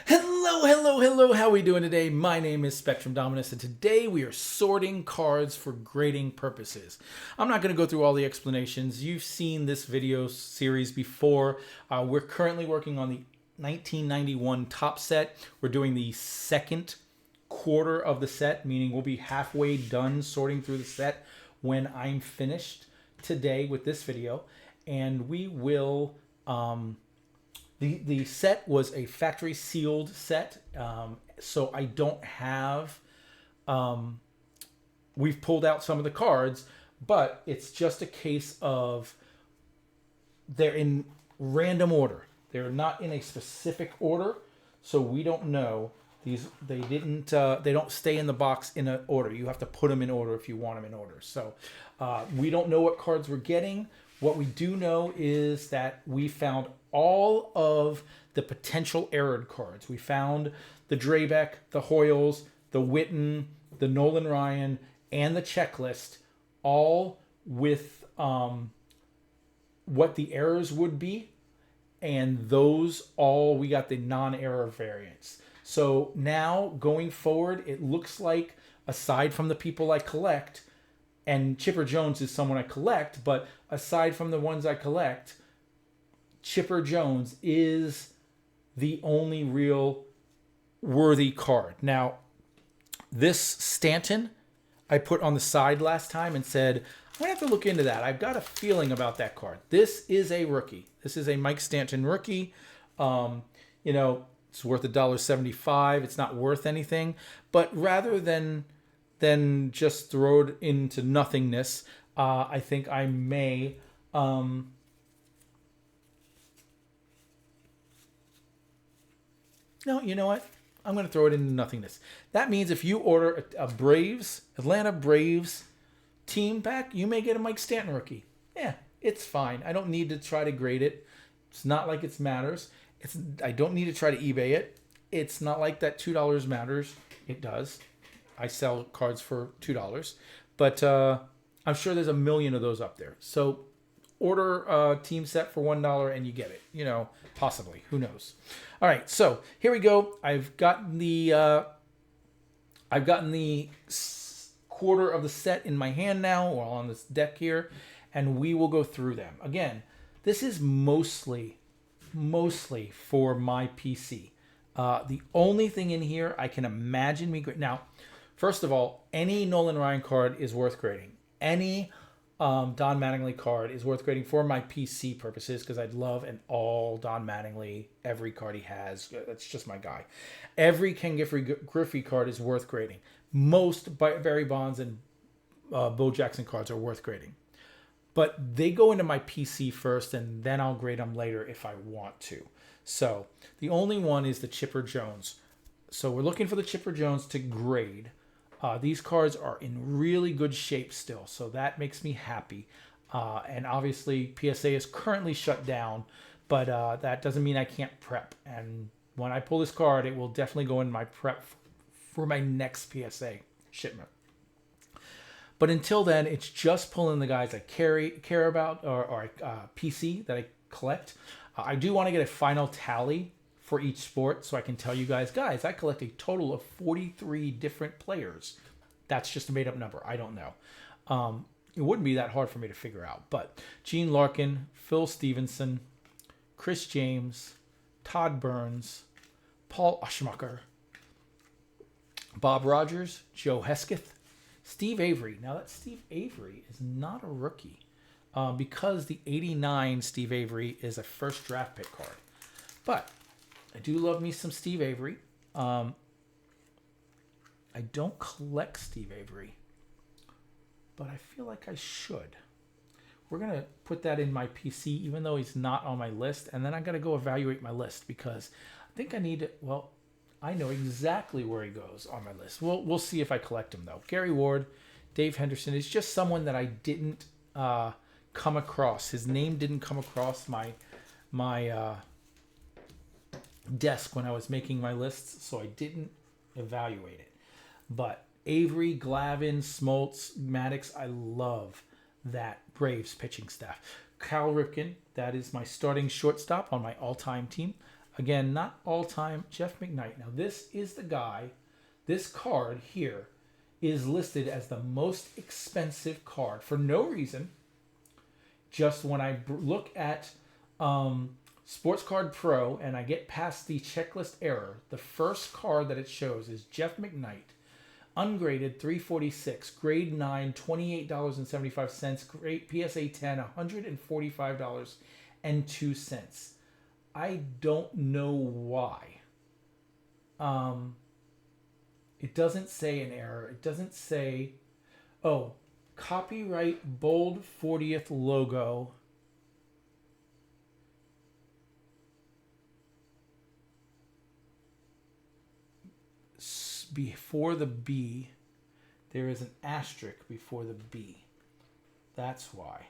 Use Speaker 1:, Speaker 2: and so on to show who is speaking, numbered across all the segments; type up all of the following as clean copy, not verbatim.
Speaker 1: Hello. How are we doing today? My name is Spectrum Dominus, and today we are sorting cards for grading purposes. I'm not going to go through all the explanations. You've seen this video series before. We're currently working on the 1991 top set. We're doing the second quarter of the set, meaning we'll be halfway done sorting through the set when I'm finished today with this video. And we will... The set was a factory sealed set, so I don't have. We've pulled out some of the cards, but it's just a case of they're in random order. They're not in a specific order, so we don't know these. They didn't. They don't stay in the box in an order. You have to put them in order if you want them in order. So we don't know what cards we're getting. What we do know is that we found all of the potential errored cards. We found the Drabek, the Hoyles, the Witten, the Nolan Ryan, and the checklist, all with what the errors would be. And those all, we got the non-error variants. So now going forward, it looks like aside from the people I collect, and Chipper Jones is someone I collect, but aside from the ones I collect, Chipper Jones is the only real worthy card. Now, this Stanton I put on the side last time and said, I'm going to have to look into that. I've got a feeling about that card. This is a rookie. This is a Mike Stanton rookie. It's worth $1.75. It's not worth anything. But rather than just throw it into nothingness, I think I may... No, you know what? I'm going to throw it into nothingness. That means if you order a Atlanta Braves team pack, you may get a Mike Stanton rookie. Yeah, it's fine. I don't need to try to grade it. It's not like it matters. I don't need to try to eBay it. It's not like that $2 matters. It does. I sell cards for $2. But I'm sure there's a million of those up there. So order a team set for $1 and you get it. Possibly. Who knows? All right, so here we go. I've gotten the quarter of the set in my hand now, or on this deck here, and we will go through them. Again, this is mostly for my PC. The only thing in here I can imagine me now. First of all, any Nolan Ryan card is worth grading. Any Don Mattingly card is worth grading for my PC purposes because I'd love an all Don Mattingly, every card he has. That's just my guy. Every Ken Griffey card is worth grading. Most Barry Bonds and Bo Jackson cards are worth grading. But they go into my PC first, and then I'll grade them later if I want to. So the only one is the Chipper Jones. So we're looking for the Chipper Jones to grade. These cards are in really good shape still, so that makes me happy. And obviously, PSA is currently shut down, but that doesn't mean I can't prep. And when I pull this card, it will definitely go in my prep for my next PSA shipment. But until then, it's just pulling the guys I care about or PC that I collect. I do want to get a final tally for each sport so I can tell you guys, I collect a total of 43 different players. That's just a made-up number. I don't know. It wouldn't be that hard for me to figure out. But Gene Larkin, Phil Stevenson, Chris James, Todd Burns, Paul Ushmacher, Bob Rogers, Joe Hesketh, Steve Avery. Now that Steve Avery is not a rookie because the 89 Steve Avery is a first draft pick card. But I do love me some Steve Avery. I don't collect Steve Avery, but I feel like I should. We're going to put that in my PC, even though he's not on my list. And then I got to go evaluate my list because I think I need to, I know exactly where he goes on my list. We'll see if I collect him, though. Gary Ward, Dave Henderson is just someone that I didn't come across. His name didn't come across my desk when I was making my lists, so I didn't evaluate it. But Avery, Glavin, Smoltz, Maddox, I love that Braves pitching staff. Cal Ripken, that is my starting shortstop on my all-time team. Again, not all-time Jeff McKnight. Now, this is the guy, this card here is listed as the most expensive card for no reason. Just when I look at Sports Card Pro and I get past the checklist error, the first card that it shows is Jeff McKnight, ungraded 346, grade 9, $28.75, grade PSA 10, $145.02. I don't know why. It doesn't say an error. It doesn't say, oh, copyright bold 40th logo. Before the B, there is an asterisk before the B. That's why.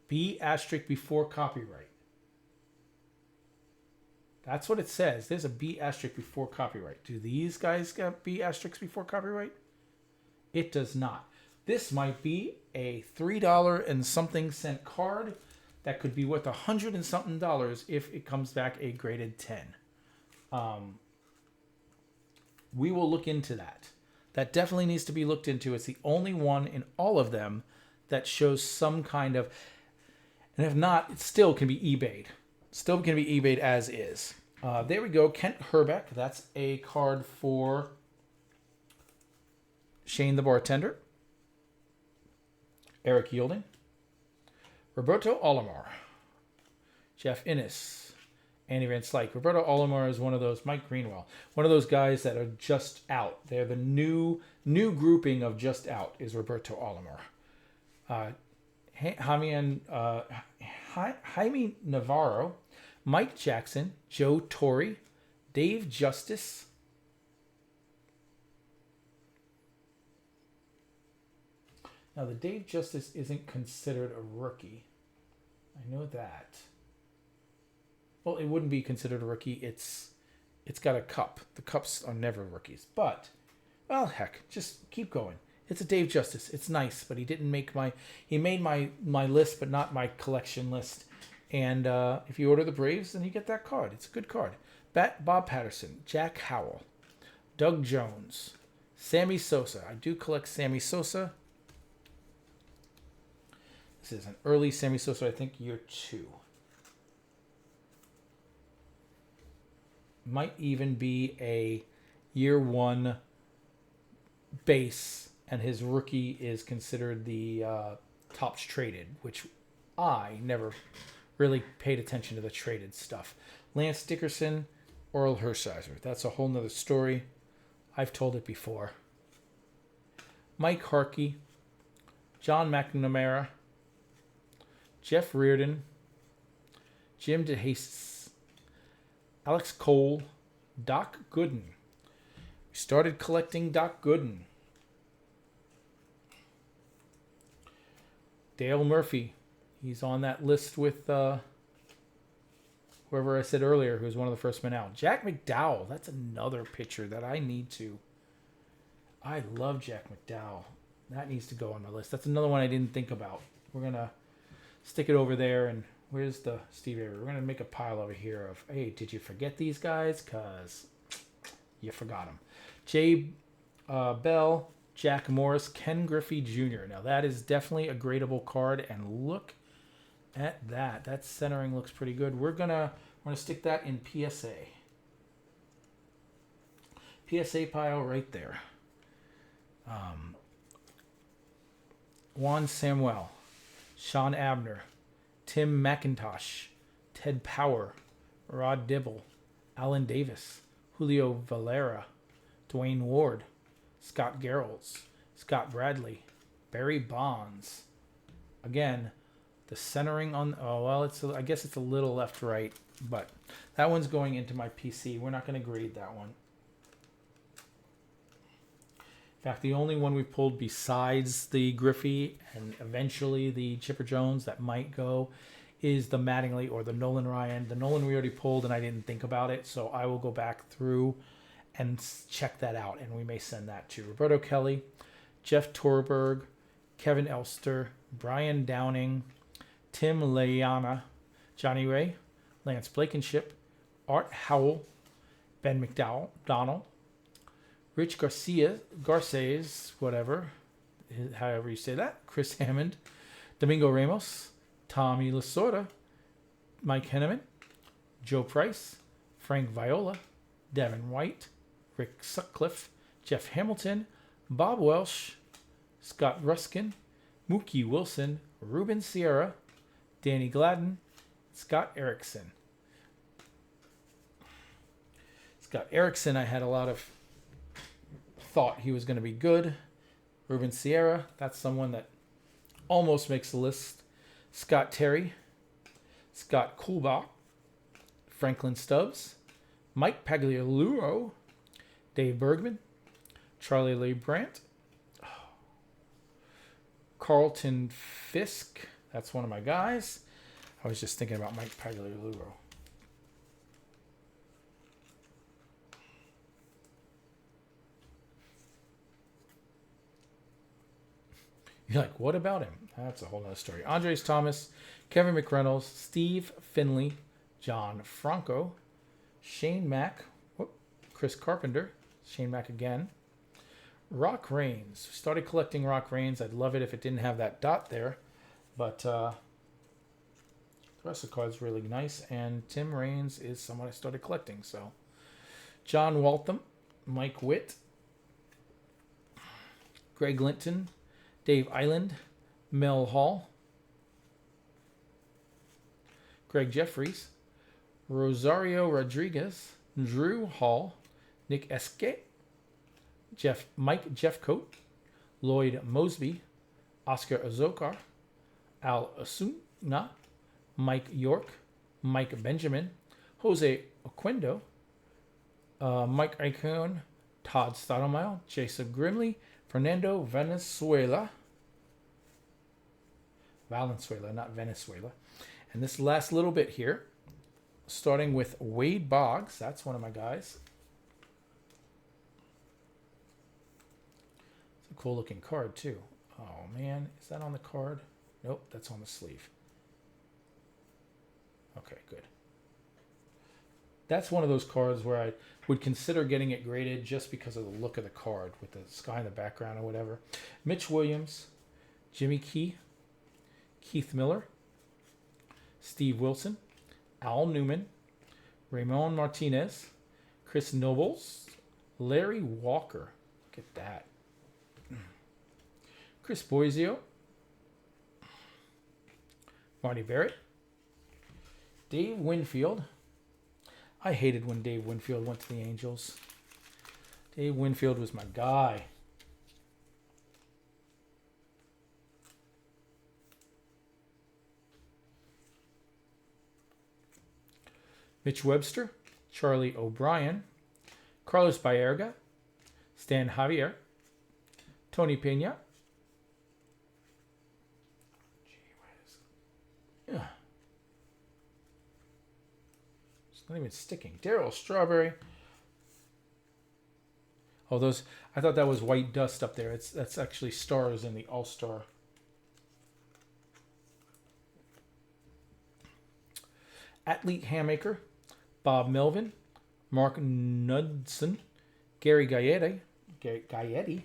Speaker 1: B asterisk before copyright. That's what it says. There's a B asterisk before copyright. Do these guys got B asterisks before copyright? It does not. This might be a $3 and something cent card that could be worth $100 and something if it comes back a graded 10. We will look into that. That definitely needs to be looked into. It's the only one in all of them that shows some kind of, and if not, it still can be eBayed. Still can be eBayed as is. There we go. Kent Herbeck. That's a card for Shane the Bartender. Eric Yielding. Roberto Alomar. Jeff Innes. Andy Van Slyke. Roberto Alomar is one of those, Mike Greenwell, one of those guys that are just out. They're the new grouping of just out is Roberto Alomar. Jaime Navarro, Mike Jackson, Joe Torre, Dave Justice, now the Dave Justice isn't considered a rookie. I know that. Well, it wouldn't be considered a rookie. It's got a cup. The cups are never rookies. But, well, heck, just keep going. It's a Dave Justice. It's nice, but he made my list, but not my collection list. And if you order the Braves, then you get that card. It's a good card. Bob Patterson, Jack Howell, Doug Jones, Sammy Sosa. I do collect Sammy Sosa. This is an early Sammy Sosa, I think year 2. Might even be a year 1 base, and his rookie is considered the tops traded, which I never really paid attention to the traded stuff. Lance Dickerson, Oral Hershiser. That's a whole nother story. I've told it before. Mike Harkey, John McNamara, Jeff Reardon, Jim DeHasis, Alex Cole, Doc Gooden. We started collecting Doc Gooden. Dale Murphy. He's on that list with whoever I said earlier, who's one of the first men out. Jack McDowell. That's another pitcher that I need to. I love Jack McDowell. That needs to go on my list. That's another one I didn't think about. We're going to stick it over there. And where's the Steve Avery? We're going to make a pile over here of, hey, did you forget these guys? Because you forgot them. Jay Bell, Jack Morris, Ken Griffey Jr. Now, that is definitely a gradable card. And look at that. That centering looks pretty good. We're gonna stick that in PSA. PSA pile right there. Juan Samuel, Sean Abner, Tim McIntosh, Ted Power, Rod Dibble, Alan Davis, Julio Valera, Dwayne Ward, Scott Garrels, Scott Bradley, Barry Bonds. Again, the centering on, I guess it's a little left-right, but that one's going into my PC. We're not going to grade that one. In fact, the only one we pulled besides the Griffey and eventually the Chipper Jones that might go is the Mattingly or the Nolan Ryan. The Nolan we already pulled and I didn't think about it, so I will go back through and check that out, and we may send that to Roberto Kelly, Jeff Torberg, Kevin Elster, Brian Downing, Tim Layana, Johnny Ray, Lance Blankenship, Art Howell, Ben McDonald, Rich Garces, whatever, however you say that, Chris Hammond, Domingo Ramos, Tommy Lasorda, Mike Henneman, Joe Price, Frank Viola, Devin White, Rick Sutcliffe, Jeff Hamilton, Bob Welsh, Scott Ruskin, Mookie Wilson, Ruben Sierra, Danny Gladden, Scott Erickson. Scott Erickson, I had a lot of thought he was going to be good. Ruben Sierra, that's someone that almost makes the list. Scott Terry, Scott Kulbach, Franklin Stubbs, Mike Pagliarulo, Dave Bergman, Charlie Lee Brandt, Carlton Fisk, that's one of my guys. I was just thinking about Mike Pagliarulo. You're like, what about him? That's a whole other story. Andres Thomas, Kevin McReynolds, Steve Finley, John Franco, Shane Mack, Chris Carpenter, Shane Mack again, Rock Rains. Started collecting Rock Rains. I'd love it if it didn't have that dot there, but the rest of the card's really nice. And Tim Raines is someone I started collecting. So John Waltham, Mike Witt, Greg Linton, Dave Island, Mel Hall, Greg Jeffries, Rosario Rodriguez, Drew Hall, Nick Esque, Mike Jeffcoat, Lloyd Mosby, Oscar Azokar, Al Asuna, Mike York, Mike Benjamin, Jose Oquendo, Mike Icon, Todd Stottlemile, Jason Grimley, Fernando Valenzuela, not Venezuela. And this last little bit here, starting with Wade Boggs. That's one of my guys. It's a cool looking card too. Oh man, is that on the card? Nope, that's on the sleeve. Okay, good. That's one of those cards where I would consider getting it graded just because of the look of the card with the sky in the background or whatever. Mitch Williams, Jimmy Key, Keith Miller, Steve Wilson, Al Newman, Ramon Martinez, Chris Nobles, Larry Walker. Look at that. Chris Boisio, Marty Barrett, Dave Winfield. I hated when Dave Winfield went to the Angels. Dave Winfield was my guy. Mitch Webster, Charlie O'Brien, Carlos Baerga, Stan Javier, Tony Pena. It's not even sticking. Darryl Strawberry. Oh, those! I thought that was white dust up there. That's actually stars in the All-Star. Athlete Hammaker, Bob Melvin, Mark Knudsen, Gary Gaetti. I'm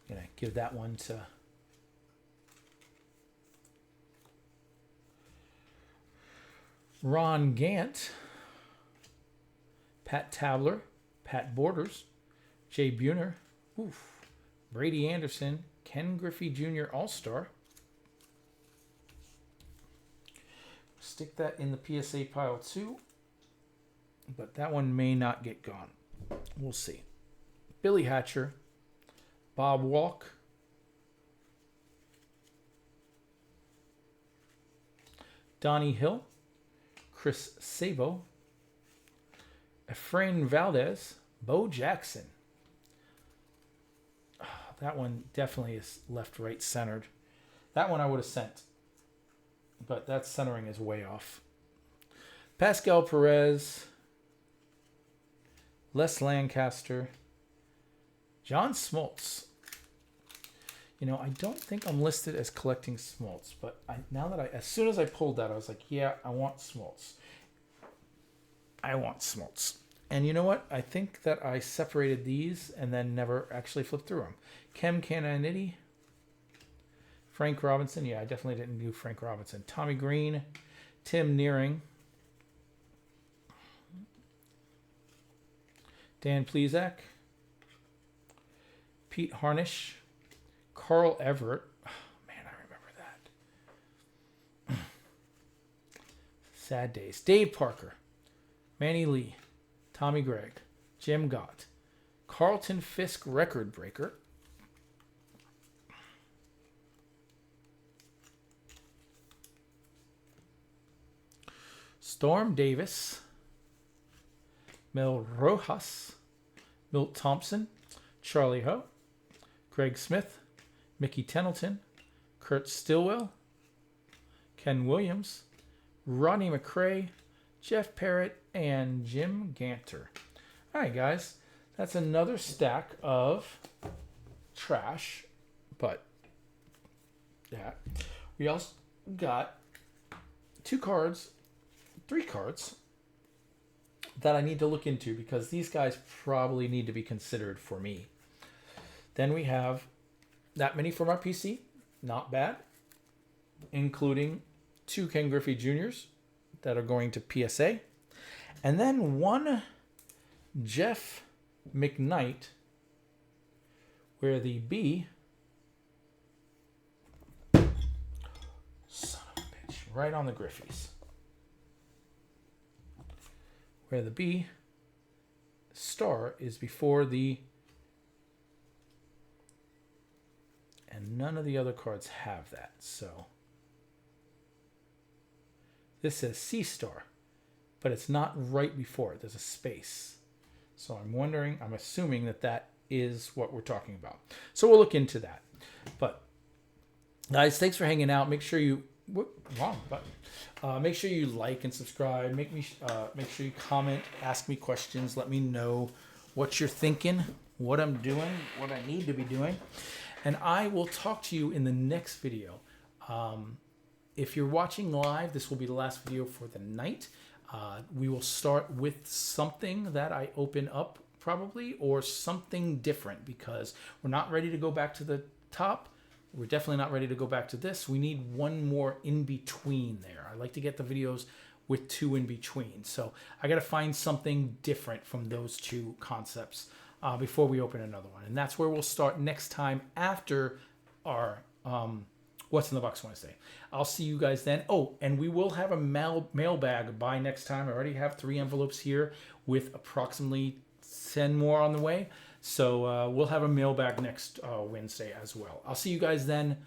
Speaker 1: gonna give that one to Ron Gant, Pat Tabler, Pat Borders, Jay Buhner, Brady Anderson, Ken Griffey Jr. All-Star. Stick that in the PSA pile too, but that one may not get gone. We'll see. Billy Hatcher, Bob Walk, Donnie Hill, Chris Sabo, Efrain Valdez, Bo Jackson. Oh, that one definitely is left-right centered. That one I would have sent, but that centering is way off. Pascal Perez, Les Lancaster, John Smoltz. You know, I don't think I'm listed as collecting smolts, but as soon as I pulled that, I was like, yeah, I want smolts. I want smolts. And you know what? I think that I separated these and then never actually flipped through them. Kem Cananity, Frank Robinson. Yeah, I definitely didn't do Frank Robinson. Tommy Green, Tim Nearing, Dan Plesac, Pete Harnish, Carl Everett. Oh, man, I remember that. Sad days. Dave Parker, Manny Lee, Tommy Gregg, Jim Gott, Carlton Fisk record breaker, Storm Davis, Mel Rojas, Milt Thompson, Charlie Ho, Greg Smith, Mickey Tettleton, Kurt Stillwell, Ken Williams, Rodney McRae, Jeff Parrott, and Jim Ganter. All right, guys, that's another stack of trash, but yeah, we also got 3 cards that I need to look into because these guys probably need to be considered for me. Then we have that many from our PC, not bad, including 2 Ken Griffey Jr.'s that are going to PSA, and then 1 Jeff McKnight, where the B, son of a bitch, right on the Griffies, where the B star is before the, and none of the other cards have that. So this says C star, but it's not right before it. There's a space. So I'm assuming that is what we're talking about. So we'll look into that. But guys, thanks for hanging out. Make sure you, make sure you like and subscribe. Make sure you comment, ask me questions, let me know what you're thinking, what I'm doing, what I need to be doing. And I will talk to you in the next video. If you're watching live, this will be the last video for the night. We will start with something that I open up probably, or something different, because we're not ready to go back to the top. We're definitely not ready to go back to this. We need one more in between there. I like to get the videos with 2 in between. So I got to find something different from those 2 concepts before we open another one. And that's where we'll start next time after our What's in the Box Wednesday. I'll see you guys then. Oh, and we will have a mailbag by next time. I already have 3 envelopes here with approximately 10 more on the way. So we'll have a mailbag next Wednesday as well. I'll see you guys then.